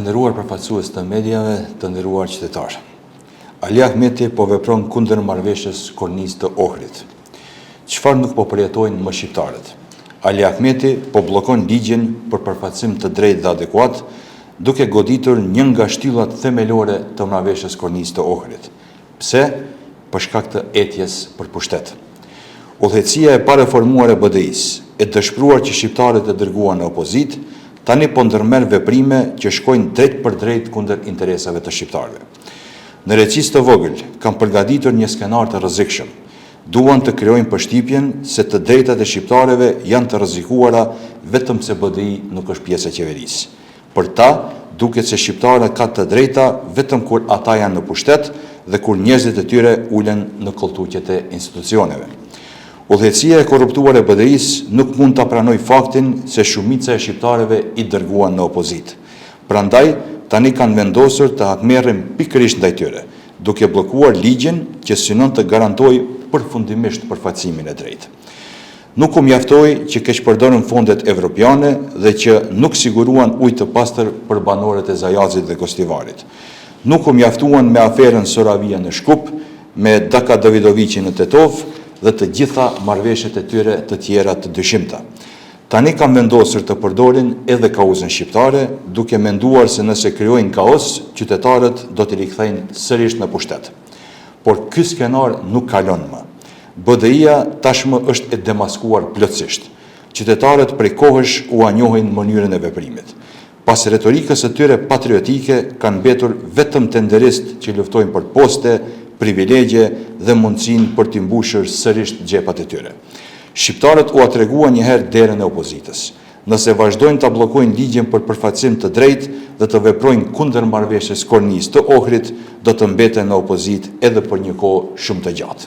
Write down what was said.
nderuar përfaqësues të mediave, të nderuar qytetarë. Ali Ahmeti po vepron kundër marrëveshjes kornisë të Ohrit. Çfarë nuk po përjetojnë më shqiptarët? Ali Ahmeti po bllokon ligjin për përfaqësim të drejtë dhe adekuat, duke goditur një nga shtyllat themelore të marrëveshjes kornisë të Ohrit. Pse? Për shkak të etjes për pushtet. Udhëheqësia e pareformuar e BDI-s, e dëshpëruar që shqiptarët e dërguan në opozit, tani po ndërmerr veprime që shkojnë drejt për drejt kundër interesave të shqiptarëve. Në reqis të vogël, kanë përgatitur një skenar të rrezikshëm. Duan të krijojnë përshtypjen se të drejtat e shqiptarëve janë të rrezikuara vetëm se BDI nuk është pjesë e qeverisë. Për ta, duket se shqiptarët kanë të drejta vetëm kur ata janë në pushtet dhe kur njerëzit e tyre ulen në kolltuqet e institucioneve. Udhëheqësia e korruptuar e BDI-s nuk mund ta pranoj faktin se shumica e shqiptarëve i dërguan në opozit. Prandaj, tani kanë vendosur të hakmerrin pikërisht ndaj tyre, duke bllokuar ligjin që synon të garantojë përfundimisht përfaqësimin e drejtë. Nuk u mjaftoi që keqpërdorën fondet evropiane dhe që nuk siguruan ujë të pastër për banorët e Zajazit dhe Gostivarit. Nuk u mjaftuan me aferën Soravia në Shkup, me Daka Davidovicin në Tetov dhe të gjitha marrëveshjet e tyre të tjera të dyshimta. Tani kanë vendosur të përdorin edhe kauzën shqiptare, duke menduar se nëse krijojnë kaos, qytetarët do t'i rikthejnë sërish në pushtet. Por ky skenar nuk kalon më. BDI-ja tashmë është e demaskuar plotësisht. Qytetarët prej kohësh u njohin mënyrën e veprimit. Pas retorikës së tyre patriotike, kanë mbetur vetëm tenderistë që luftojnë për poste, privilegje dhe mundësinë për t'i mbushur sërish xhepat e tyre. Shqiptarët u treguan një herë derën e opozitës. Nëse vazhdojnë ta bllokojnë ligjin për përfaqësim të drejtë dhe të veprojnë kundër marrëveshjes kornisë të Ohrit, do të mbeten në opozit edhe për një kohë shumë të gjatë.